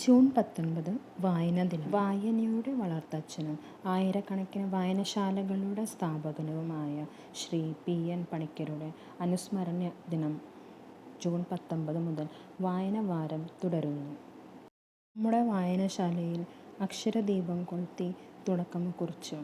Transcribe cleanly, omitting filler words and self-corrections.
June 19 വായനാ ദിനം. വായനയുടെ വളർത്തച്ഛനും ആയിരക്കണക്കിന് വായനശാലകളുടെ സ്ഥാപകനുമായ ശ്രീ PN പണിക്കരുടെ അനുസ്മരണ ദിനം ജൂൺ 19 മുതൽ വായന വാരം തുടരുന്നു. നമ്മുടെ വായനശാലയിൽ അക്ഷരദീപം കൊളുത്തി തുടക്കം കുറിച്ചു.